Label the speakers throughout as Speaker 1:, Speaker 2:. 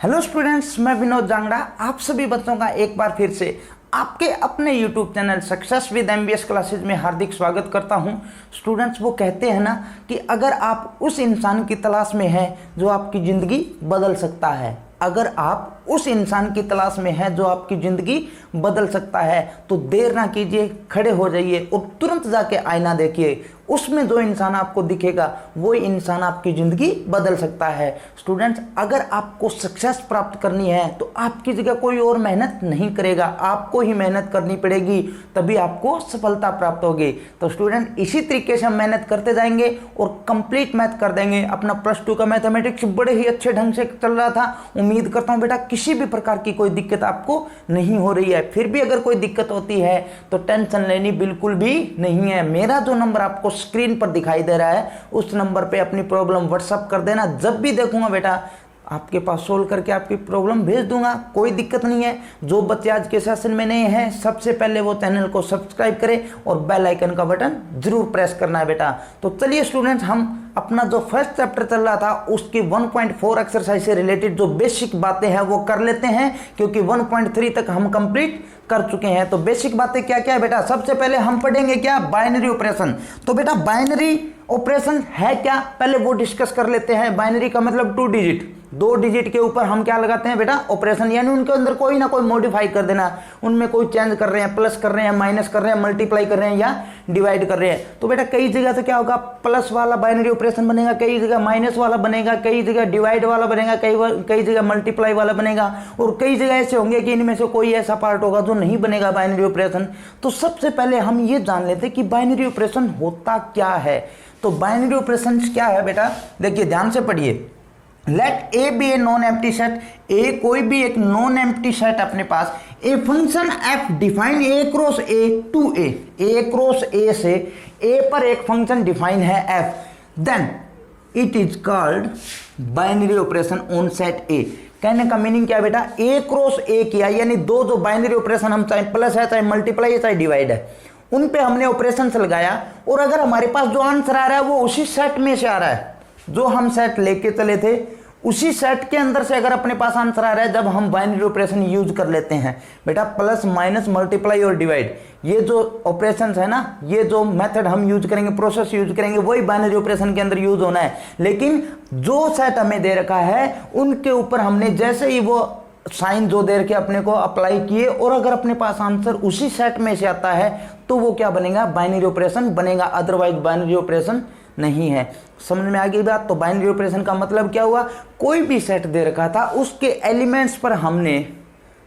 Speaker 1: Hello students, मैं विनोद जांगड़ा आप सभी बच्चों का एक बार फिर से आपके अपने YouTube channel success with MBS classes में हार्दिक स्वागत करता हूं। स्टूडेंट्स, वो कहते हैं ना कि अगर आप उस इंसान की तलाश में हैं जो आपकी ज़िंदगी बदल सकता है, अगर आप उस इंसान की तलाश में हैं जो आपकी ज़िंदगी बदल सकता है, तो देर ना कीजिए, खड़े हो जाइए और तुरंत जाके आईना देखिए। उसमें जो इंसान आपको दिखेगा वो इंसान आपकी ज़िंदगी बदल सकता है। स्टूडेंट्स, अगर आपको सक्सेस प्राप्त करनी है तो आपकी जगह कोई और मेहनत नहीं करेगा, आपको ही मेहनत करनी पड़ेगी, तभी आपको सफलता प्राप्त होगी। तो स्टूडेंट, इसी तरीके से हम मेहनत करते जाएंगे और कंप्लीट मैथ कर देंगे। अपना +2 का मैथमेटिक्स बड़े ही अच्छे ढंग से चल रहा था। उम्मीद करता हूँ बेटा किसी भी प्रकार की कोई दिक्कत आपको नहीं हो रही है। फिर भी अगर कोई दिक्कत होती है तो टेंशन लेनी बिल्कुल भी नहीं है। मेरा जो नंबर आपको स्क्रीन पर दिखाई दे रहा है उस नंबर पे अपनी प्रॉब्लम व्हाट्सअप कर देना। जब भी देखूंगा बेटा आपके पास सोल्व करके आपकी प्रॉब्लम भेज दूंगा, कोई दिक्कत नहीं है। जो बच्चे आज के सेशन में नए हैं सबसे पहले वो चैनल को सब्सक्राइब करें और बेल आइकन का बटन जरूर प्रेस करना है बेटा। तो चलिए स्टूडेंट्स, हम अपना जो फर्स्ट चैप्टर चल रहा था उसकी 1.4 एक्सरसाइज से रिलेटेड जो बेसिक बातें हैं वो कर लेते हैं, क्योंकि 1.3 तक हम कंप्लीट कर चुके हैं। तो बेसिक बातें क्या क्या है बेटा? सबसे पहले हम पढ़ेंगे क्या, बाइनरी ऑपरेशन। तो बेटा बाइनरी ऑपरेशन है क्या, पहले वो डिस्कस कर लेते हैं। बाइनरी का मतलब 2 डिजिट, 2 डिजिट के ऊपर हम क्या लगाते हैं बेटा, ऑपरेशन, यानी उनके अंदर कोई ना कोई मॉडिफाई कर देना, उनमें कोई चेंज कर रहे हैं, प्लस कर रहे हैं, माइनस कर रहे हैं, मल्टीप्लाई कर रहे हैं या डिवाइड कर रहे हैं। तो बेटा कई जगह से क्या होगा, प्लस वाला बाइनरी ऑपरेशन बनेगा, कई जगह माइनस वाला बनेगा, कई जगह डिवाइड वाला बनेगा, कई जगह मल्टीप्लाई वाला बनेगा, और कई जगह ऐसे होंगे कि इनमें से कोई ऐसा पार्ट होगा जो नहीं बनेगा बाइनरी ऑपरेशन। तो सबसे पहले हम ये जान लेते हैं कि बाइनरी ऑपरेशन होता क्या है। तो बाइनरी ऑपरेशन क्या है बेटा, देखिए ध्यान से पढ़िए। Let A be a non empty set, A कोई भी एक नॉन एम्प्टी सेट अपने पास, a function f define A cross A to A cross A से ए पर एक फंक्शन डिफाइन है f, then it is called binary operation on set A. कहने का मीनिंग क्या है बेटा, ए क्रॉस ए किया, यानी दो जो बाइनरी ऑपरेशन हम चाहे प्लस है, चाहे मल्टीप्लाई है, चाहे डिवाइड है, उन पे हमने ऑपरेशन लगाया, और अगर हमारे पास जो आंसर आ रहा है वो उसी सेट में से आ रहा है जो हम सेट लेके चले थे, उसी सेट के अंदर से अगर अपने पास आंसर आ रहा है, जब हम बाइनरी ऑपरेशन यूज कर लेते हैं बेटा। प्लस माइनस मल्टीप्लाई और डिवाइड, ये जो ऑपरेशंस है ना, ये जो मेथड हम यूज करेंगे, प्रोसेस यूज करेंगे, वही बाइनरी ऑपरेशन के अंदर यूज होना है। लेकिन जो सेट हमें दे रखा है उनके ऊपर हमने जैसे ही वो साइन जो दे रखे अपने को अप्लाई किए, और अगर अपने पास आंसर उसी सेट में से आता है तो वो क्या बनेगा, बाइनरी ऑपरेशन बनेगा, अदरवाइज बाइनरी ऑपरेशन नहीं है। समझ में आ गई बात? तो बाइनरी ऑपरेशन का मतलब क्या हुआ, कोई भी सेट दे रखा था उसके एलिमेंट्स पर हमने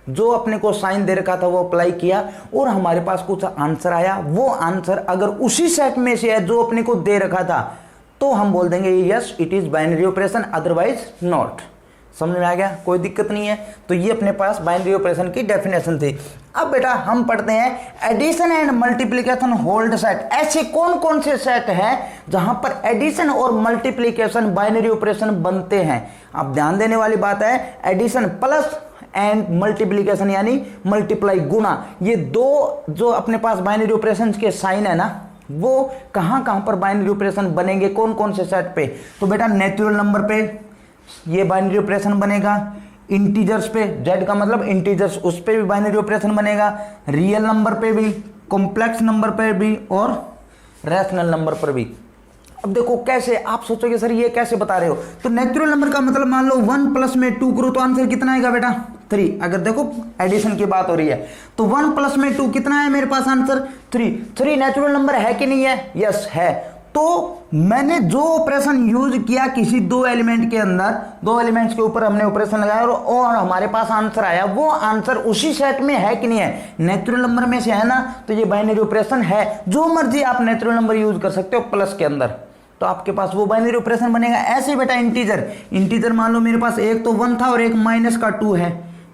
Speaker 1: जो अपने को साइन दे रखा था वो अप्लाई किया, और हमारे पास कुछ आंसर आया, वो आंसर अगर उसी सेट में से है जो अपने को दे रखा था, तो हम बोल देंगे yes it is binary operation, otherwise not. समझ में आ गया? कोई दिक्कत नहीं है। तो ये अपने पास बाइनरी ऑपरेशन की डेफिनेशन थी। अब बेटा हम पढ़ते हैं addition and multiplication hold set. ऐसे कौन कौन से सेट हैं जहां पर एडिशन और मल्टीप्लिकेशन बाइनरी ऑपरेशन बनते हैं। अब ध्यान देने वाली बात है, एडिशन प्लस एंड मल्टीप्लिकेशन यानी मल्टीप्लाई, गुणा, ये दो जो अपने पास बाइनरी ऑपरेशन के साइन है ना, वो कहां कहां पर बाइनरी ऑपरेशन बनेंगे, कौन कौन से सेट पे। तो बेटा नेचुरल नंबर पे ये बाइनरी ऑपरेशन बनेगा, इंटीजर्स पे, जेड का मतलब इंटीजर्स, उस पे भी बाइनरी ऑपरेशन बनेगा, रियल नंबर पे भी, कॉम्प्लेक्स नंबर पे भी, और रैशनल नंबर पर भी। अब देखो कैसे, आप सोचोगे सर ये कैसे बता रहे हो। तो नेचुरल नंबर का मतलब मान लो 1 प्लस में 2 करो तो आंसर कितना आएगा बेटा, 3। अगर देखो एडिशन की बात हो रही है तो 1 प्लस में 2 कितना है मेरे पास आंसर, 3 नेचुरल नंबर है कि नहीं है, यस है। तो मैंने जो ऑपरेशन यूज किया किसी दो एलिमेंट के अंदर, दो एलिमेंट्स के ऊपर हमने ऑपरेशन लगाया और हमारे पास आंसर आया, वो आंसर उसी सेट में है कि नहीं है, नेचुरल नंबर में से है ना, तो ये बाइनरी ऑपरेशन है। जो मर्जी आप नेचुरल नंबर यूज कर सकते हो प्लस के अंदर, तो आपके पास वो बाइनरी ऑपरेशन बनेगा। ऐसे बेटा इंटीजर मान लो मेरे पास एक तो 1 था और एक माइनस का 2 है,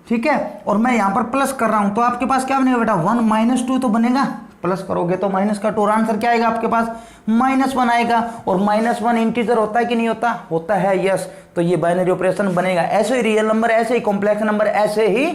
Speaker 1: ठीक है, और मैं यहाँ पर प्लस कर रहा हूं, तो आपके पास क्या बनेगा बेटा, 1 - 2 तो बनेगा, प्लस करोगे तो माइनस का 2, आंसर क्या आएगा आपके पास, -1 आएगा। और -1 इंटीजर होता है कि नहीं होता, होता है, यस। तो ये बाइनरी ऑपरेशन बनेगा। ऐसे ही रियल नंबर, ऐसे ही कॉम्प्लेक्स नंबर, ऐसे ही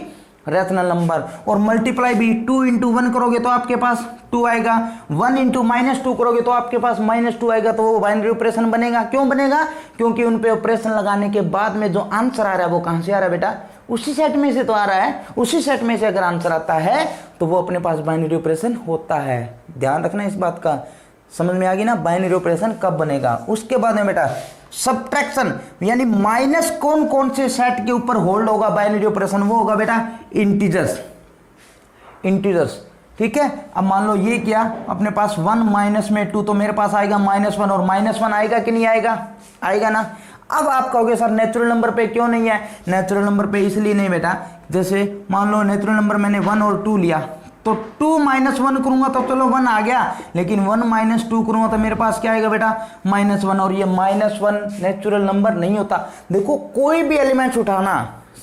Speaker 1: रैशनल नंबर, और मल्टीप्लाई भी 2 इंटू 1 करोगे तो आपके पास 2 आएगा, 1 इंटू -2 करोगे तो आपके पास -2 आएगा, तो वो बाइनरी ऑपरेशन बनेगा। क्यों बनेगा? क्योंकि उन पे ऑपरेशन लगाने के बाद में जो आंसर आ रहा है वो कहाँ से आ रहा है बेटा? उसी सेट में से तो आ रहा है। उसी सेट में से अगर आंसर आता है तो वो अपने पास बाइनरी ऑपरेशन होता है। ध्यान रखना इस बात का। समझ में आ गई ना बाइनरी ऑपरेशन कब बनेगा? उसके बाद में बेटा सब्ट्रैक्शन, यानी माइनस कौन कौन से सेट के ऊपर होल्ड होगा बाइनरी ऑपरेशन? वो होगा बेटा इंटीजर्स। इंटीजर्स, ठीक है। अब मान लो ये क्या, अपने पास 1 माइनस में 2, तो मेरे पास आएगा -1, और -1 आएगा कि नहीं आएगा? आएगा ना। अब आप कहोगे सर नेचुरल नंबर पे क्यों नहीं है? नेचुरल नंबर पे इसलिए नहीं बेटा, जैसे मान लो नेचुरल नंबर मैंने 1 और 2 लिया, तो 2 - 1 करूंगा तो चलो 1 आ गया, लेकिन 1 - 2 करूंगा तो मेरे पास क्या आएगा बेटा? -1, और ये -1 नेचुरल नंबर नहीं होता। देखो कोई भी एलिमेंट्स उठाना,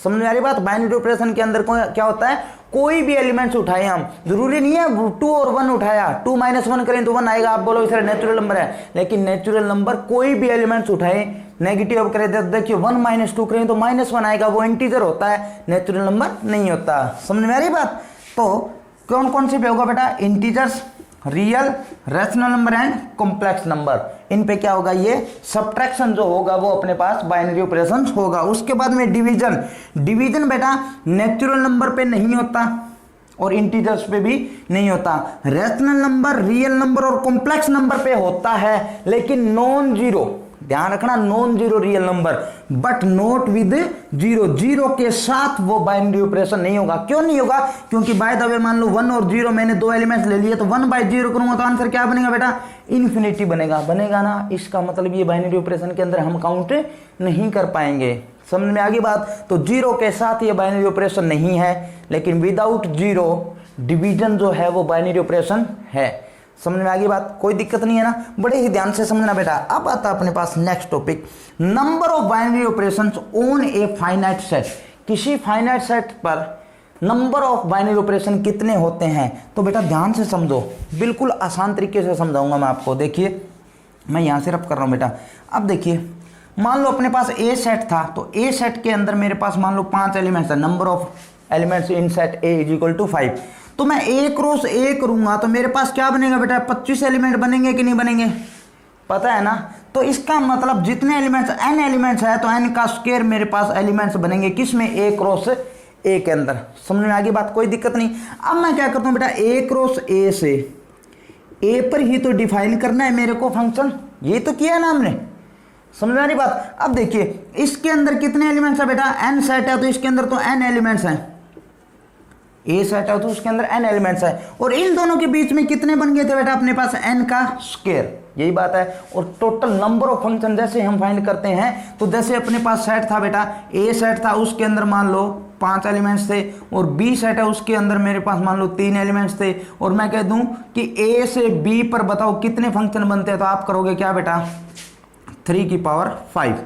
Speaker 1: समझ में आ रही बात? बाइनरी ऑपरेशन के अंदर क्या होता है? कोई भी एलिमेंट्स उठाए हम, जरूरी नहीं है 2 और 1 उठाया, 2 - 1 करें तो 1 आएगा, आप बोलो इस नेचुरल नंबर है, लेकिन नेचुरल नंबर कोई भी एलिमेंट्स उठाए नेगेटिव करें तो देखिए 1 - 2 करें तो -1 आएगा, वो इंटीजर होता है, नेचुरल नंबर नहीं होता। समझ में आ रही बात? तो कौन कौन से पे होगा बेटा? Integers, real, rational number and complex number. इन पे क्या होगा? ये सब्ट्रैक्शन जो होगा वो अपने पास बाइनरी ऑपरेशन होगा। उसके बाद में डिवीजन। डिवीजन बेटा नेचुरल नंबर पे नहीं होता और इंटीजर्स पे भी नहीं होता। रैशनल नंबर, रियल नंबर और कॉम्प्लेक्स नंबर पे होता है, लेकिन नॉन जीरो, ध्यान रखना, non zero real number, but not with zero. Zero के साथ वो बाइनरी ऑपरेशन नहीं होगा। क्यों नहीं होगा? क्योंकि बाय द वे मान लो 1 और 0 मैंने 2 एलिमेंट्स ले लिए, तो 1/0 करूंगा तो आंसर क्या बनेगा बेटा? इन्फिनिटी बनेगा। बनेगा ना। इसका मतलब ये बाइनरी ऑपरेशन के अंदर हम काउंट नहीं कर पाएंगे। समझ में आ गई बात? तो 0 के साथ ये बाइनरी ऑपरेशन नहीं है, लेकिन विदाउट 0 डिवीजन जो है वो बाइनरी ऑपरेशन है। समझ में आ गई बात? कोई दिक्कत नहीं है ना? बड़े ही ध्यान से समझना बेटा। अब आता है अपने पास next topic, number of binary operations on a finite set. किसी फाइनाइट सेट पर नंबर ऑफ बाइनरी ऑपरेशन कितने होते हैं? तो बेटा ध्यान से समझो, बिल्कुल आसान तरीके से समझाऊंगा मैं आपको। देखिए मैं यहां से रब कर रहा हूं बेटा। अब देखिए मान लो अपने पास ए सेट था, तो ए सेट के अंदर मेरे पास मान लो 5 एलिमेंट्स है। Number of elements in set ए = 5। तो मैं A क्रॉस A करूंगा तो मेरे पास क्या बनेगा बेटा? 25 एलिमेंट बनेंगे कि नहीं बनेंगे? पता है ना? तो इसका मतलब जितने एलिमेंट्स n एलिमेंट्स है तो n का स्क्वायर मेरे पास एलिमेंट्स बनेंगे किसमें? A क्रॉस A के अंदर। समझ में आ गई बात? कोई दिक्कत नहीं। अब मैं क्या करता हूं बेटा, A क्रॉस A से A पर ही तो डिफाइन करना है मेरे को फंक्शन, ये तो किया ना हमने। समझ में आ रही बात? अब देखिए इसके अंदर कितने एलिमेंट्स है बेटा? n सेट है तो इसके अंदर तो n एलिमेंट्स हैं। ए सेट है तो उसके अंदर n एलिमेंट्स है, और इन दोनों के बीच में कितने बन गए थे बेटा? अपने पास n का स्क्वायर, यही बात है। और टोटल नंबर ऑफ फंक्शन जैसे हम फाइंड करते हैं, तो जैसे अपने पास सेट था बेटा, ए सेट था उसके अंदर मान लो 5 एलिमेंट्स थे, और बी सेट है उसके अंदर मेरे पास मान लो 3 एलिमेंट्स थे, और मैं कह दूं कि ए से बी पर बताओ कितने फंक्शन बनते हैं, तो आप करोगे क्या बेटा? 3 की पावर 5।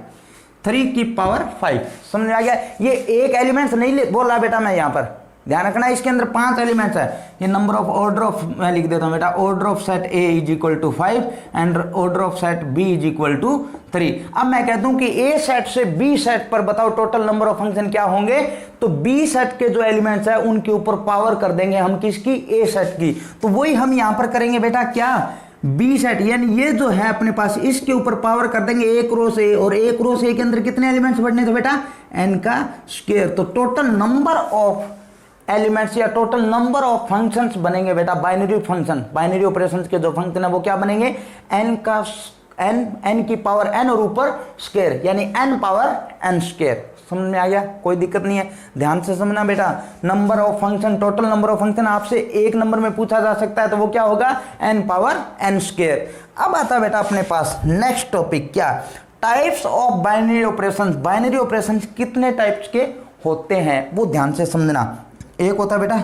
Speaker 1: 3 की पावर 5। समझ में आ गया? ये एक एलिमेंट्स नहीं बोल रहा बेटा मैं, यहाँ पर ध्यान रखना, इसके अंदर 5 एलिमेंट्स है। ये नंबर ऑफ ऑर्डर ऑफ, मैं लिख देता हूं बेटा, order of set A = 5 and order of set B = 3। अब मैं कहता हूं कि A सेट से B सेट पर बताओ टोटल नंबर ऑफ फंक्शन क्या होंगे, तो B सेट के जो एलिमेंट्स है उनके ऊपर पावर कर देंगे हम किसकी? A सेट की। तो वही हम यहां पर करेंगे बेटा, क्या? बी सेट, यानी ये जो है अपने पास इसके ऊपर पावर कर देंगे A क्रॉस A, और A क्रॉस A के अंदर कितने एलिमेंट्स बढ़ने थे बेटा? n का स्क्वायर। तो टोटल नंबर ऑफ एलिमेंट्स या टोटल नंबर ऑफ फंक्शंस बनेंगे बेटा बाइनरी फंक्शन। बाइनरी ऑपरेशंस के जो फंक्शन है वो क्या बनेंगे? n की पावर n और ऊपर स्क्वायर, यानी n पावर n स्क्वायर। समझ में आ गया? कोई दिक्कत नहीं है, ध्यान से समझना बेटा। Number of function, total number of function आपसे एक नंबर में पूछा जा सकता है, तो वो क्या होगा? n power n square. अब आता है बेटा अपने पास नेक्स्ट टॉपिक, क्या? Types of binary operations. Binary operations कितने टाइप्स के होते हैं वो ध्यान से समझना। एक होता है बेटा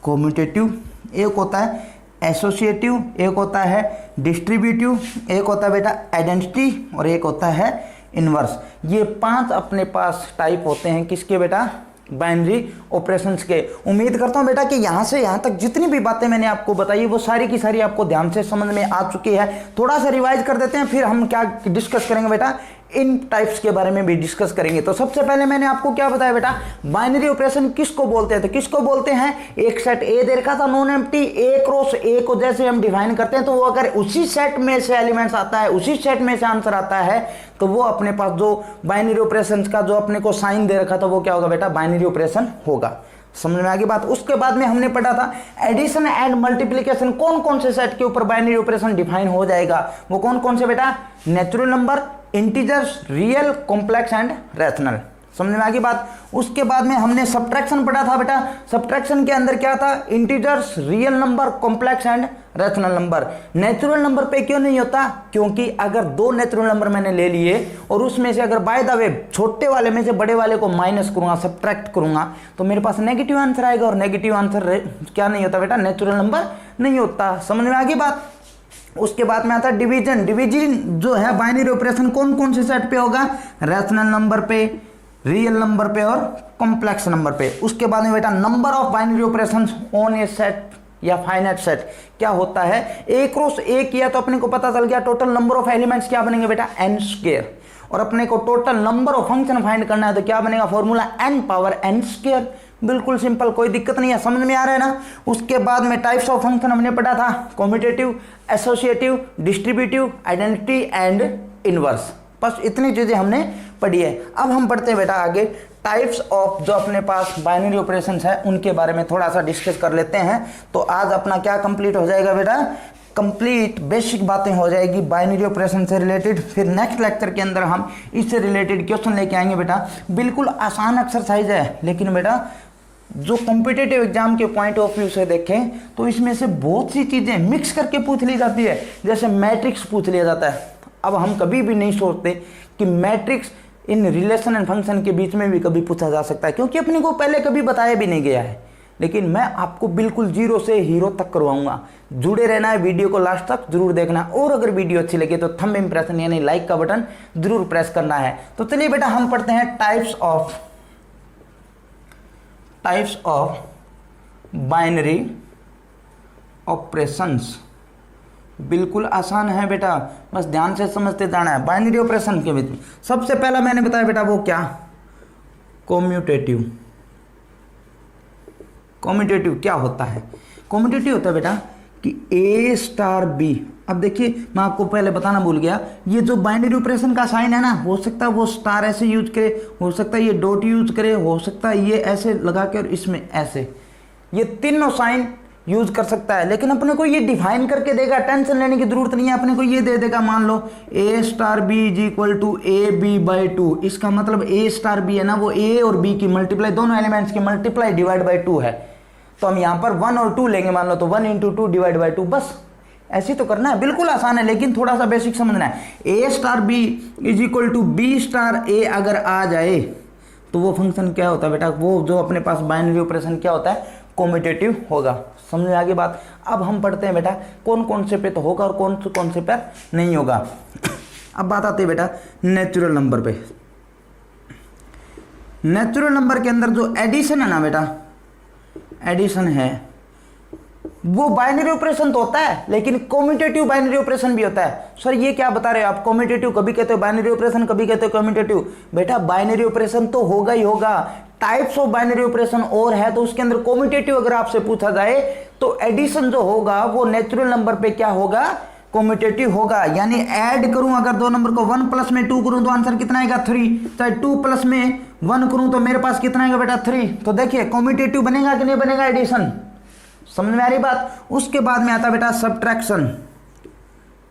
Speaker 1: कॉम्यूटेटिव, एक होता है एसोसिएटिव, एक होता है डिस्ट्रीब्यूटिव, एक होता है बेटा आइडेंटिटी, और एक होता है इनवर्स। ये 5 अपने पास टाइप होते हैं किसके बेटा? बाइनरी ऑपरेशंस के। उम्मीद करता हूं बेटा कि यहां से यहां तक जितनी भी बातें मैंने आपको बताई वो सारी की सारी आपको ध्यान से समझ में आ चुकी है। थोड़ा सा रिवाइज कर देते हैं, फिर हम क्या डिस्कस करेंगे बेटा? इन टाइप्स के बारे में भी डिस्कस करेंगे। तो सबसे पहले मैंने आपको क्या बताया बेटा, बाइनरी ऑपरेशन किसको बोलते हैं, तो किसको बोलते हैं, एक सेट ए दे रखा था नॉन एम्प्टी, ए क्रॉस ए को जैसे हम डिफाइन करते हैं तो वो अगर उसी सेट में से एलिमेंट्स आता है, उसी सेट में से आंसर आता है, तो वो अपने पास जो बाइनरी ऑपरेशन का जो अपने को साइन दे रखा था वो क्या होगा बेटा, बाइनरी ऑपरेशन होगा। समझ में आ गई बात। उसके बाद में हमने पढ़ा था एडिशन एंड मल्टीप्लिकेशन, कौन कौन से सेट के ऊपर बाइनरी ऑपरेशन डिफाइन हो जाएगा, वो कौन कौन से बेटा, natural number, integers, real, complex and rational. समझ में आ गई बात। उसके बाद में हमने सब्ट्रैक्शन पढ़ा था बेटा, सब्ट्रैक्शन के अंदर क्या था, integers, real number, complex and rational number. Natural number पे क्यों नहीं होता, क्योंकि अगर दो नेचुरल नंबर मैंने ले लिए और उसमें से अगर बाय द वे छोटे वाले में से बड़े वाले को माइनस करूंगा, सब्ट्रैक्ट करूंगा, तो मेरे पास नेगेटिव आंसर आएगा, और नेगेटिव आंसर क्या नहीं होता बेटा, नेचुरल नंबर नहीं होता। समझ में आ गई बात। उसके बाद में आता है डिवीजन। डिवीजन जो है बाइनरी ऑपरेशन कौन कौन से सेट पे होगा, रैशनल नंबर पे, रियल नंबर पे और कॉम्प्लेक्स नंबर पे। उसके बाद में बेटा number of binary operations on A set या फाइनाइट सेट क्या होता है, ए क्रॉस ए किया तो अपने को पता चल गया टोटल नंबर ऑफ एलिमेंट्स क्या बनेंगे बेटा, n स्क्वायर, और अपने को total number of function find करना है तो क्या बनेगा, formula n power n square. बिल्कुल सिंपल, कोई दिक्कत नहीं है, समझ में आ रहा है ना। उसके बाद में टाइप्स ऑफ फंक्शन हमने पढ़ा था, commutative, associative, distributive, identity and inverse. बस इतनी चीजें हमने पढ़ी है। अब हम पढ़ते हैं बेटा आगे टाइप्स ऑफ जो अपने पास बाइनरी ऑपरेशंस है उनके बारे में थोड़ा सा डिस्कस कर लेते हैं। तो आज अपना क्या कंप्लीट हो जाएगा बेटा, कंप्लीट बेसिक बातें हो जाएगी बाइनरी ऑपरेशन से रिलेटेड। फिर नेक्स्ट लेक्चर के अंदर हम इससे रिलेटेड क्वेश्चन लेके आएंगे बेटा। बिल्कुल आसान एक्सरसाइज है, लेकिन बेटा जो कॉम्पिटिटिव एग्जाम के पॉइंट ऑफ व्यू से देखें तो इसमें से बहुत सी चीजें मिक्स करके पूछ ली जाती है। जैसे मैट्रिक्स पूछ लिया जाता है। अब हम कभी भी नहीं सोचते कि matrix in relation and function के बीच में भी कभी पूछा जा सकता है, क्योंकि अपने को पहले कभी बताया भी नहीं गया है। लेकिन मैं आपको बिल्कुल जीरो से हीरो तक करवाऊंगा। जुड़े रहना है, वीडियो को लास्ट तक जरूर देखना, और अगर वीडियो अच्छी लगे तो थंब इंप्रेशन यानी लाइक का बटन जरूर प्रेस करना है। तो चलिए बेटा हम पढ़ते हैं टाइप्स ऑफ बाइनरी ऑपरेशंस। बिल्कुल आसान है बेटा, बस ध्यान से समझते जाना है। बाइनरी ऑपरेशन के बीच सबसे पहला मैंने बताया बेटा वो क्या, कॉम्यूटेटिव। कॉम्यूटेटिव क्या होता है, कॉम्यूटेटिव होता है बेटा कि ए स्टार बी। अब देखिए मैं आपको पहले बताना भूल गया, ये जो बाइनरी ऑपरेशन का साइन है ना, हो सकता है वो स्टार ऐसे यूज करे, हो सकता है ये डॉट यूज करे, हो सकता है ये ऐसे लगा के और इसमें ऐसे, ये तीनों साइन यूज कर सकता है। लेकिन अपने को ये डिफाइन करके देगा, टेंशन लेने की जरूरत नहीं है। अपने को ये दे देगा, मान लो A star B is equal to A B by 2। इसका मतलब ए स्टार बी है ना, वो ए और बी की मल्टीप्लाई, दोनों एलिमेंट्स की मल्टीप्लाई डिवाइड बाई 2 है। तो हम यहाँ पर 1 और 2 लेंगे, मान लो तो 1 इंटू 2 डिवाइड बाई 2। बस ऐसे तो करना है, बिल्कुल आसान है, लेकिन थोड़ा सा बेसिक समझना है। A star B is equal to B star A अगर आ जाए तो वो फंक्शन क्या होता है बेटा, वो जो अपने पास बाइनरी ऑपरेशन क्या होता है, कॉम्यूटेटिव होगा। समझ में आगे बात। अब हम पढ़ते हैं बेटा कौन कौन से पे तो होगा और कौन से पे नहीं होगा। अब बात आती है बेटा नेचुरल नंबर पे। नेचुरल नंबर के अंदर जो एडिशन है ना बेटा, एडिशन है वो बाइनरी ऑपरेशन तो होता है, लेकिन कॉम्यूटेटिव बाइनरी ऑपरेशन भी होता है। सर ये क्या बता रहे हो आप, कॉम्यूटेटिव कभी कहते हो बाइनरी ऑपरेशन, कभी कहते हो कॉम्यूटेटिव। बेटा बाइनरी ऑपरेशन तो होगा ही होगा। टाइप्स ऑफ बाइनरी ऑपरेशन और है, तो उसके अंदर कॉम्यूटेटिव अगर आपसे पूछा जाए तो एडिशन जो होगा वो नेचुरल नंबर पे क्या होगा, कॉम्यूटेटिव होगा। यानी ऐड करूं अगर दो नंबर को 1 प्लस में 2 करूं तो आंसर कितना आएगा 3, चाहे 2 प्लस में 1 करूं तो मेरे पास कितना आएगा बेटा 3। तो देखिए कॉम्यूटेटिव बनेगा कि नहीं बनेगा एडिशन। समझ में आ रही बात। उसके बाद में आता बेटा सब्ट्रैक्शन।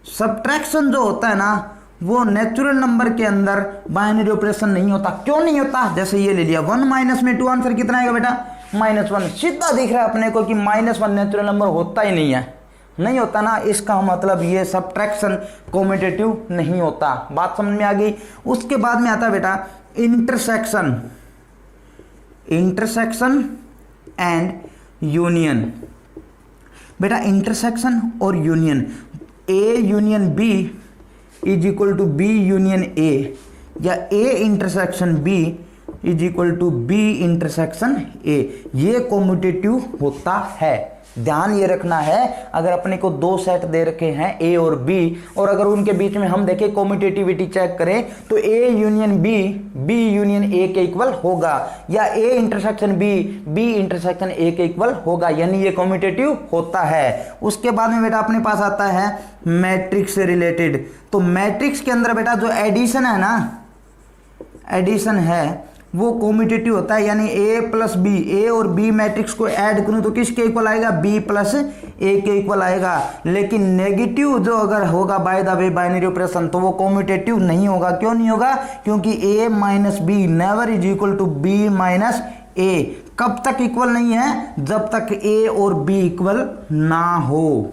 Speaker 1: सब्ट्रैक्शन जो होता है ना वो नेचुरल नंबर के अंदर बाइनरी ऑपरेशन नहीं होता। क्यों नहीं होता, जैसे ये ले लिया 1 माइनस में 2 आंसर कितना आएगा बेटा -1। सीधा दिख रहा है अपने को कि -1 नेचुरल नंबर होता ही नहीं है, नहीं होता ना, इसका मतलब ये सब्ट्रैक्शन कॉम्यूटेटिव नहीं होता। बात समझ में आ गई। उसके बाद में आता है बेटा इंटरसेक्शन। Intersection and union. बेटा इंटरसेक्शन और union, A union B is equal to B union A, या A intersection B is equal to B intersection A, ये कॉम्यूटेटिव होता है। ध्यान ये रखना है, अगर अपने को दो सेट दे रखे हैं ए और बी, और अगर उनके बीच में हम देखें कॉम्यूटेटिविटी चेक करें तो A union B, B union A के इक्वल होगा, या A intersection B, B intersection A के इक्वल होगा, यानी ये कॉम्यूटेटिव होता है। उसके बाद में बेटा अपने पास आता है मैट्रिक्स से रिलेटेड। तो मैट्रिक्स के अंदर बेटा जो एडिशन है ना, एडिशन है वो कॉम्यूटेटिव होता है, यानी ए प्लस बी, ए और बी मैट्रिक्स को ऐड करूं तो किसके इक्वल आएगा, बी प्लस ए के इक्वल आएगा। लेकिन नेगेटिव जो अगर होगा by the way binary operation तो वो कॉम्यूटेटिव नहीं होगा। क्यों नहीं होगा, क्योंकि A minus B never is equal to B minus A. कब तक इक्वल नहीं है, जब तक ए और बी इक्वल ना हो।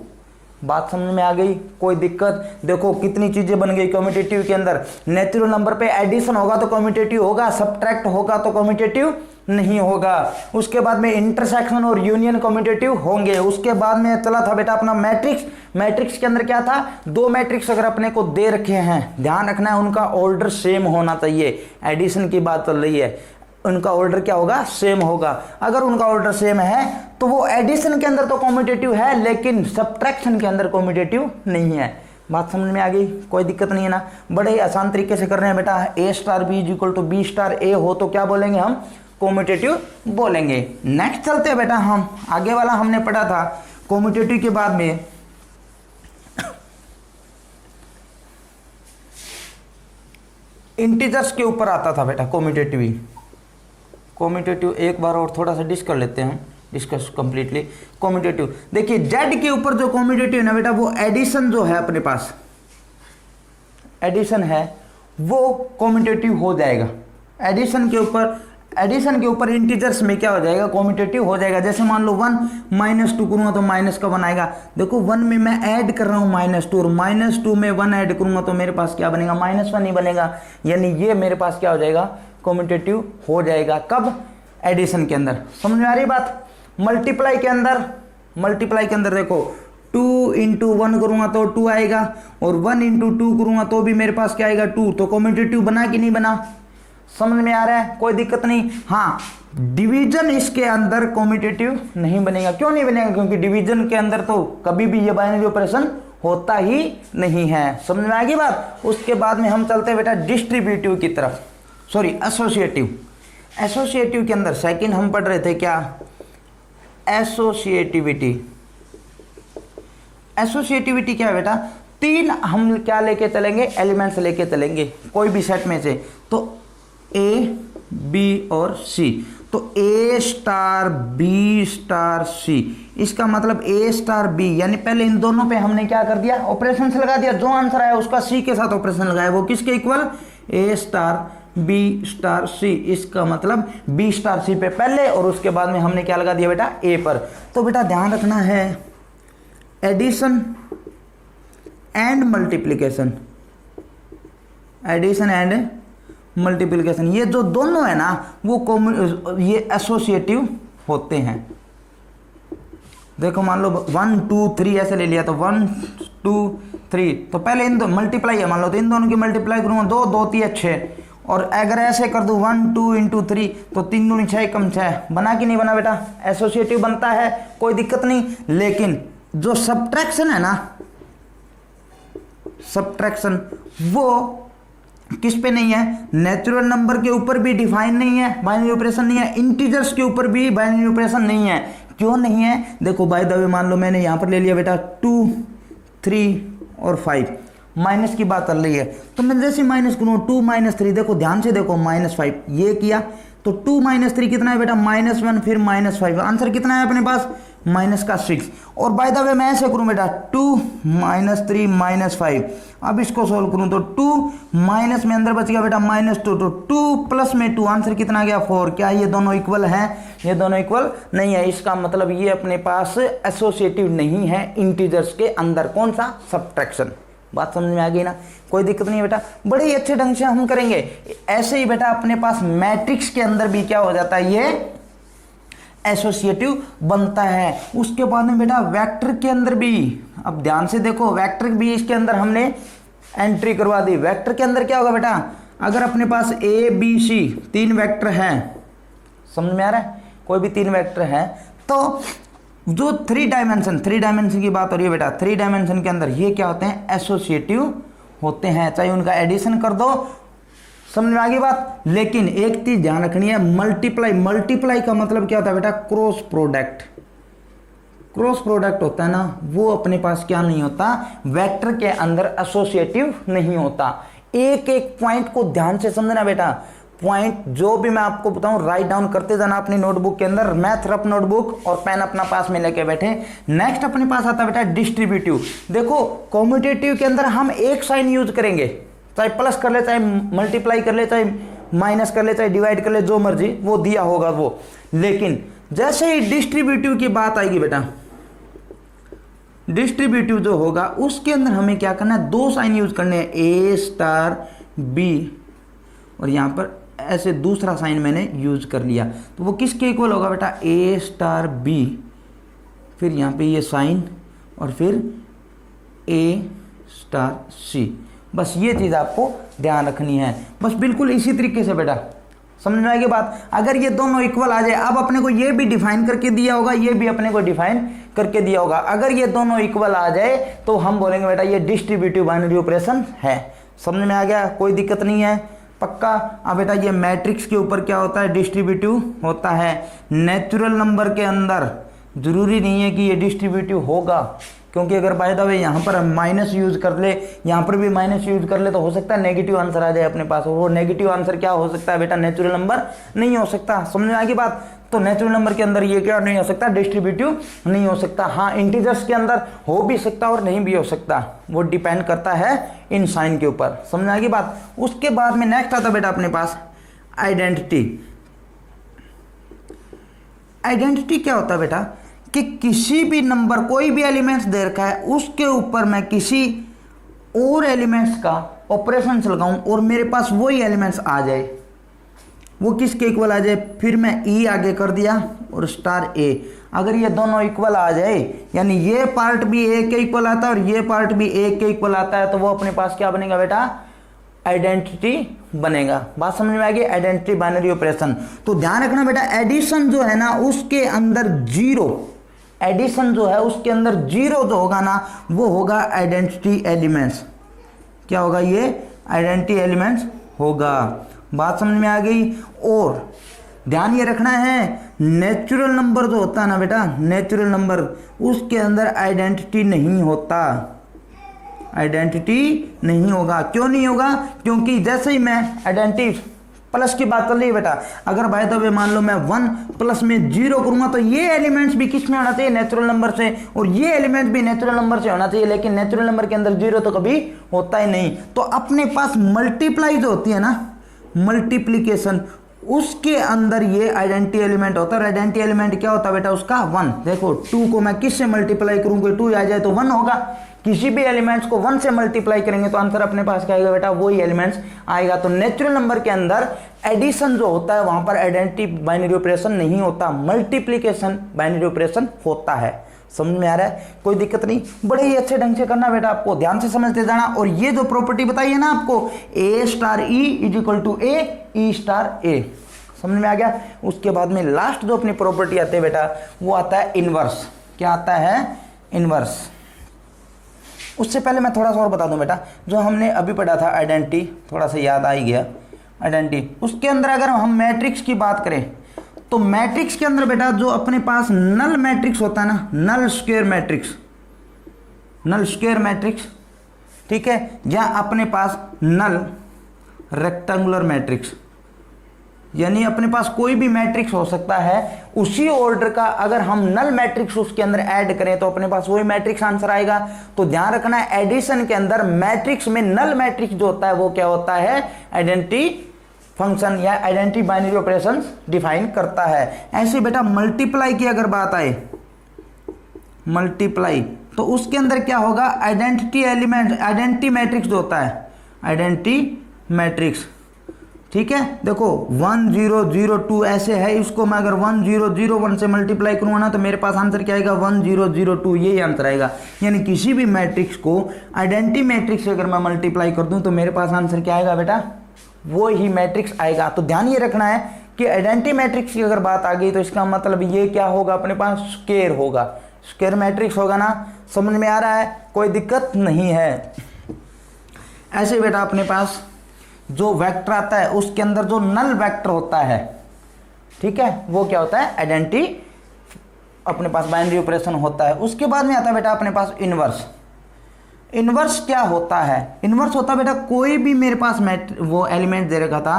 Speaker 1: बात समझ में आ गई, कोई दिक्कत? देखो कितनी चीजें बन गई कम्यूटेटिव के अंदर। नेचुरल नंबर पे एडिशन होगा तो कम्यूटेटिव होगा, सब्ट्रैक्ट होगा तो कम्यूटेटिव नहीं होगा। उसके बाद में इंटरसेक्शन और यूनियन कम्यूटेटिव होंगे। उसके बाद में चला था बेटा अपना मैट्रिक्स। मैट्रिक्स के अंदर क्या था, दो मैट्रिक्स अगर अपने को दे रखे हैं, ध्यान रखना है उनका ऑर्डर सेम होना चाहिए। एडिशन की बात चल रही है, उनका ऑर्डर क्या होगा, सेम होगा। अगर उनका ऑर्डर सेम है तो वो एडिशन के अंदर तो कम्यूटेटिव है, लेकिन सब्ट्रैक्शन के अंदर कम्यूटेटिव नहीं है। बात समझ में आ गई, कोई दिक्कत नहीं है ना। बड़े ही आसान तरीके से कर रहे हैं बेटा। A star B is equal to B star A हो तो क्या बोलेंगे हम, कम्यूटेटिव बोलेंगे। नेक्स्ट चलते हैं बेटा, हम आगे वाला हमने पढ़ा था कम्यूटेटिव के बाद में इंटीजर्स के ऊपर आता था बेटा कम्यूटेटिव। कम्यूटेटिव एक बार और थोड़ा सा डिस्कस कर लेते हैं, डिस्कस कंप्लीटली कम्यूटेटिव। देखिए जेड के ऊपर जो कम्यूटेटिव है ना बेटा, वो एडिशन जो है अपने पास, एडिशन है वो कम्यूटेटिव हो जाएगा। एडिशन के ऊपर इंटीजर्स में क्या हो जाएगा, कम्यूटेटिव हो जाएगा। जैसे मान लो 1 -2 करूंगा तो माइनस का 1 आएगा। देखो 1 में मैं ऐड कर रहा हूं -2 और -2 में 1 ऐड करूंगा तो मेरे पास क्या बनेगा, -1 ही बनेगा। यानी ये मेरे पास क्या हो जाएगा, कम्यूटेटिव हो जाएगा। कब, एडिशन के अंदर। समझ में आ रही बात। मल्टीप्लाई के अंदर देखो 2 × 1 करूंगा तो 2 आएगा, और 1 × 2 करूंगा तो भी मेरे पास क्या आएगा, 2। तो कम्यूटेटिव बना कि नहीं बना, समझ में आ रहा है, कोई दिक्कत नहीं। हाँ, डिवीजन इसके अंदर कम्यूटेटिव नहीं बनेगा। क्यों नहीं बनेगा, क्योंकि डिवीजन के अंदर तो कभी भी ये बाइनरी ऑपरेशन होता ही नहीं है। समझ में आ गई बात। उसके बाद में हम चलते हैं बेटा डिस्ट्रीब्यूटिव की तरफ, सॉरी एसोसिएटिव। एसोसिएटिव के अंदर सेकंड हम पढ़ रहे थे क्या, एसोसिएटिविटी। एसोसिएटिविटी क्या है बेटा, 3 हम क्या लेके चलेंगे, एलिमेंट्स लेके चलेंगे कोई भी सेट में से। तो ए बी और सी, तो ए स्टार बी स्टार सी, इसका मतलब ए स्टार बी, यानी पहले इन दोनों पे हमने क्या कर दिया, ऑपरेशन से लगा दिया। जो आंसर आया उसका सी के साथ ऑपरेशन लगाया, वो किसके इक्वल, ए स्टार बी स्टार सी। इसका मतलब बी स्टार सी पे पहले और उसके बाद में हमने क्या लगा दिया बेटा, ए पर। तो बेटा ध्यान रखना है, addition and multiplication, addition and multiplication, ये जो दोनों है ना वो ये एसोसिएटिव होते हैं। देखो मान लो 1 2 3 ऐसे ले लिया, तो 1 2 3, तो पहले इन दो मल्टीप्लाई है मान लो, तो इन दोनों की मल्टीप्लाई करूंगा 2 2 3 6, और अगर ऐसे कर दूं 1 2 × 3 तो 3 दूनी 6 कम 6, बना कि नहीं बना बेटा, एसोसिएटिव बनता है, कोई दिक्कत नहीं। लेकिन जो सब्ट्रैक्शन है ना, सब्ट्रैक्शन वो किस पे नहीं है, नेचुरल नंबर के ऊपर भी डिफाइन नहीं है, बाइनरी ऑपरेशन नहीं है, इंटीजर्स के ऊपर भी बाइनरी ऑपरेशन नहीं है। क्यों नहीं है, देखो बाय द वे मान लो मैंने यहां पर ले लिया बेटा 2 3 और 5, माइनस की बात चल रही है, तो मैं जैसे माइनस करूँ 2 - 3, देखो ध्यान से देखो -5 ये किया, तो 2 - 3 कितना है बेटा, -1, फिर -5, आंसर कितना है अपने पास, -6। और बाय द वे मैं ऐसे करूं बेटा 2 - 3 -5, अब इसको सोल्व करूं तो 2 माइनस में अंदर बच गया बेटा -2, तो 2 प्लस में 2, आंसर कितना गया 4। क्या ये दोनों इक्वल हैं, ये दोनों इक्वल नहीं है। इसका मतलब ये अपने पास एसोसिएटिव नहीं है इंटीजर्स के अंदर। कौन सा, सब्ट्रैक्शन। बात समझ में आ गई ना, कोई दिक्कत नहीं बेटा, बड़े ही अच्छे ढंग से हम करेंगे। ऐसे ही बेटा अपने पास मैट्रिक्स के अंदर भी क्या हो जाता है, ये एसोसिएटिव बनता है। उसके बाद में बेटा वेक्टर के अंदर भी, अब ध्यान से देखो, वेक्टर भी इसके अंदर हमने एंट्री करवा दी। वेक्टर के अंदर क्या होगा बेटा, अगर अपने पास ए बी सी 3 वेक्टर हैं, समझ में आ रहा है, कोई भी 3 वेक्टर हैं, तो जो 3 डायमेंशन की बात हो रही है बेटा, 3 डायमेंशन के अंदर ये क्या होते हैं, एसोसिएटिव होते हैं, चाहे उनका एडिशन कर दो, समझ में आ गई बात। लेकिन एक चीज ध्यान रखनी है, मल्टीप्लाई का मतलब क्या होता है बेटा, क्रॉस प्रोडक्ट होता है ना, वो अपने पास क्या नहीं होता, वेक्टर के अंदर एसोसिएटिव नहीं होता। एक एक पॉइंट को ध्यान से समझना बेटा, पॉइंट जो भी मैं आपको बताऊं राइट डाउन करते जाना अपनी नोटबुक के अंदर, मैथ रफ नोटबुक और पेन अपना पास में लेके बैठे। नेक्स्ट अपने पास आता है बेटा डिस्ट्रीब्यूटिव। देखो कॉम्यूटेटिव के अंदर हम एक साइन यूज करेंगे, चाहे प्लस कर ले, चाहे मल्टीप्लाई कर ले, चाहे माइनस कर ले, चाहे डिवाइड कर ले, जो मर्जी वो दिया होगा वो। लेकिन जैसे ही डिस्ट्रीब्यूटिव की बात आएगी बेटा, डिस्ट्रीब्यूटिव जो होगा उसके अंदर हमें क्या करना है, 2 साइन यूज करने हैं, ए स्टार बी, और यहां पर ऐसे दूसरा साइन मैंने यूज कर लिया, तो वो किसके इक्वल होगा बेटा, ए स्टार बी, फिर यहां पे ये साइन और फिर ए स्टार सी। बस ये चीज आपको ध्यान रखनी है, बस बिल्कुल इसी तरीके से बेटा, समझ में आएगी बात। अगर ये दोनों इक्वल आ जाए, अब अपने को ये भी डिफाइन करके दिया होगा, ये भी अपने को डिफाइन करके दिया होगा, अगर ये दोनों इक्वल आ जाए तो हम बोलेंगे बेटा ये डिस्ट्रीब्यूटिव बाइनरी ऑपरेशन है। समझ में आ गया, कोई दिक्कत नहीं है, पक्का। अब बेटा ये मैट्रिक्स के ऊपर क्या होता है, डिस्ट्रीब्यूटिव होता है। नेचुरल नंबर के अंदर जरूरी नहीं है कि ये डिस्ट्रीब्यूटिव होगा, क्योंकि अगर बाय द वे यहाँ पर हम माइनस यूज कर ले, यहाँ पर भी माइनस यूज कर ले, तो हो सकता है नेगेटिव आंसर आ जाए अपने पास। वो नेगेटिव आंसर क्या हो सकता है बेटा, नेचुरल नंबर नहीं हो सकता। समझ में आ गई बात। तो नेचुरल नंबर के अंदर ये क्या नहीं हो सकता, डिस्ट्रीब्यूटिव नहीं हो सकता। हाँ इंटीजर्स के अंदर हो भी सकता और नहीं भी हो सकता, वो डिपेंड करता है इन साइन के ऊपर। समझ में आ गई बात। उसके बाद में नेक्स्ट आता बेटा अपने पास आइडेंटिटी। आइडेंटिटी क्या होता है बेटा, कि किसी भी नंबर, कोई भी एलिमेंट्स दे रखा है, उसके ऊपर मैं किसी और एलिमेंट्स का ऑपरेशन लगाऊं और मेरे पास वही एलिमेंट्स आ जाए, वो किसके इक्वल आ जाए, फिर मैं ई आगे कर दिया और स्टार ए। अगर ये दोनों इक्वल आ जाए, यानी ये पार्ट भी ए के इक्वल आता है और ये पार्ट भी ए के इक्वल आता है, तो वो अपने पास क्या बनेगा बेटा, आइडेंटिटी बनेगा। बात समझ में आ गई, आइडेंटिटी बाइनरी ऑपरेशन। तो ध्यान रखना बेटा, एडिशन जो है ना उसके अंदर जीरो, एडिशन जो है उसके अंदर जीरो जो होगा ना वो होगा आइडेंटिटी एलिमेंट्स। क्या होगा, ये आइडेंटिटी एलिमेंट्स होगा। बात समझ में आ गई। और ध्यान ये रखना है, नेचुरल नंबर जो होता है ना बेटा, नेचुरल नंबर उसके अंदर आइडेंटिटी नहीं होता, आइडेंटिटी नहीं होगा। क्यों नहीं होगा, क्योंकि जैसे ही मैं आइडेंटिटी प्लस की बात कर ली बेटा, अगर बाय द वे मान लो मैं 1 प्लस में 0 करूंगा, तो ये एलिमेंट्स भी किस में होना चाहिए, नेचुरल नंबर से, और ये एलिमेंट भी नेचुरल नंबर से होना चाहिए। लेकिन नेचुरल नंबर के अंदर 0 तो कभी होता ही नहीं। तो अपने पास मल्टीप्लाई जो होती है ना, मल्टीप्लीकेशन, उसके अंदर ये आइडेंटिटी एलिमेंट होता है। आइडेंटिटी एलिमेंट क्या होता है बेटा, उसका 1। देखो 2 को मैं किससे मल्टीप्लाई करूंगा, 2 आ जाए तो 1 होगा। किसी भी एलिमेंट्स को 1 से मल्टीप्लाई करेंगे तो आंसर अपने पास क्या आएगा बेटा, वही एलिमेंट्स आएगा। तो नेचुरल नंबर के अंदर एडिशन जो होता है वहां पर आइडेंटिटी बाइनरी ऑपरेशन नहीं होता, मल्टीप्लीकेशन बाइनरी ऑपरेशन होता है। समझ में आ रहा है, कोई दिक्कत नहीं। बड़े ही अच्छे ढंग से करना बेटा, आपको ध्यान से समझते जाना। और ये जो प्रॉपर्टी बताई है ना आपको, A star E is equal to A, E star A, समझ में आ गया। उसके बाद में लास्ट जो अपनी प्रॉपर्टी आती है बेटा, वो आता है इनवर्स। क्या आता है, इनवर्स। उससे पहले मैं थोड़ा सा और बता दूं बेटा, जो हमने अभी पढ़ा था आइडेंटिटी, थोड़ा सा याद आ ही गया आइडेंटिटी। उसके अंदर अगर हम मैट्रिक्स की बात करें, तो मैट्रिक्स के अंदर बेटा जो अपने पास नल मैट्रिक्स होता है ना, नल स्क्वायर मैट्रिक्स, नल स्क्वायर मैट्रिक्स, ठीक है, या अपने पास नल रेक्टेंगुलर मैट्रिक्स, यानी अपने पास कोई भी मैट्रिक्स हो सकता है उसी ऑर्डर का, अगर हम नल मैट्रिक्स उसके अंदर ऐड करें तो अपने पास वही मैट्रिक्स आंसर आएगा। तो ध्यान रखना है, एडिशन के अंदर मैट्रिक्स में नल मैट्रिक्स जो होता है वो क्या होता है, आइडेंटिटी फंक्शन या आइडेंटिटी बाइनरी ऑपरेशंस डिफाइन करता है। ऐसे बेटा मल्टीप्लाई की अगर बात आए, मल्टीप्लाई, तो उसके अंदर क्या होगा, आइडेंटिटी एलिमेंट, आइडेंटिटी मैट्रिक्स जो होता है, आइडेंटिटी मैट्रिक्स, ठीक है। देखो 1 0 0 2 ऐसे है, इसको मैं अगर 1 0 0 1 से मल्टीप्लाई करूंगा ना तो मेरे पास आंसर क्या आएगा, 1 0 0 2, यही आंसर आएगा। यानी किसी भी मैट्रिक्स को आइडेंटिटी मैट्रिक्स से अगर मैं मल्टीप्लाई कर दूं तो मेरे पास आंसर क्या आएगा बेटा, वो ही मैट्रिक्स आएगा। तो ध्यान ये रखना है कि आइडेंटिटी मैट्रिक्स की अगर बात आ गई तो इसका मतलब ये क्या होगा, अपने पास स्क्वायर होगा, स्क्वायर मैट्रिक्स होगा ना। समझ में आ रहा है, कोई दिक्कत नहीं है। ऐसे बेटा अपने पास जो वेक्टर आता है उसके अंदर जो नल वेक्टर होता है, ठीक है, वो क्या होता है, आइडेंटिटी अपने पास बाइनरी ऑपरेशन होता है। उसके बाद में आता है बेटा अपने पास इनवर्स। इनवर्स क्या होता है, इनवर्स होता है बेटा कोई भी मेरे पास वो एलिमेंट दे रखा था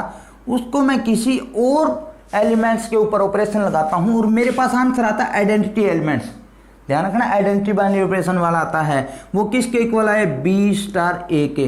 Speaker 1: उसको मैं किसी और एलिमेंट्स के ऊपर ऑपरेशन लगाता हूं और मेरे पास आंसर आता है आइडेंटिटी एलिमेंट्स। ध्यान रखना, आइडेंटिटी बाइनरी ऑपरेशन वाला आता है, वो किसके इक्वल है, बी स्टार ए के।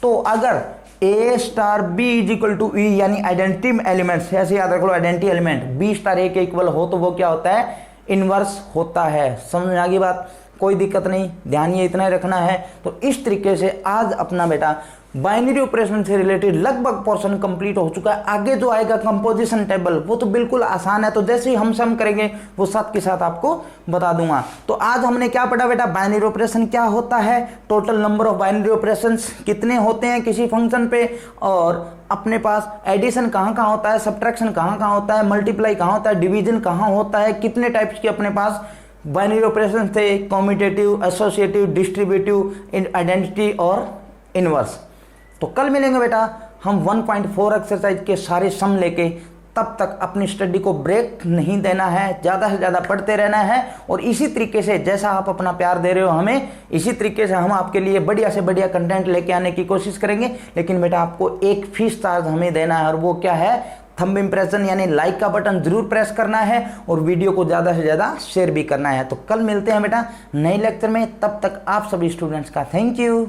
Speaker 1: तो अगर A star B is equal to E यानी आइडेंटिटी एलिमेंट्स, ऐसे याद रख लो, identity element B star A के इक्वल हो तो वो क्या होता है, इनवर्स होता है। समझ में आ गई बात, कोई दिक्कत नहीं, ध्यान ये इतना ही रखना है। तो इस तरीके से आज अपना बेटा बाइनरी ऑपरेशन से रिलेटेड लगभग पोर्शन कंप्लीट हो चुका है। आगे जो आएगा कंपोजिशन टेबल वो तो बिल्कुल आसान है, तो जैसे ही हम सम करेंगे वो साथ के साथ आपको बता दूंगा। तो आज हमने क्या पढ़ा बेटा, बाइनरी ऑपरेशन क्या होता है, total number of binary operations कितने होते हैं किसी फंक्शन पे, और अपने पास एडिशन कहाँ कहाँ होता है, सब्ट्रैक्शन कहाँ कहाँ होता है, मल्टीप्लाई कहाँ होता है, डिवीजन कहाँ होता है, कितने टाइप्स के अपने पास बाइनरी ऑपरेशन थे, कॉम्यूटेटिव, एसोसिएटिव, डिस्ट्रीब्यूटिव, आइडेंटिटी और इनवर्स। तो कल मिलेंगे बेटा हम 1.4 एक्सरसाइज के सारे सम लेके। तब तक अपनी स्टडी को ब्रेक नहीं देना है, ज़्यादा से ज़्यादा पढ़ते रहना है। और इसी तरीके से जैसा आप अपना प्यार दे रहे हो हमें, इसी तरीके से हम आपके लिए बढ़िया से बढ़िया कंटेंट लेके आने की कोशिश करेंगे। लेकिन बेटा आपको एक फीस चार्ज हमें देना है, और वो क्या है, थंब इम्प्रेशन यानी लाइक का बटन जरूर प्रेस करना है और वीडियो को ज़्यादा से ज़्यादा शेयर भी करना है। तो कल मिलते हैं बेटा नए लेक्चर में, तब तक आप सभी स्टूडेंट्स का थैंक यू।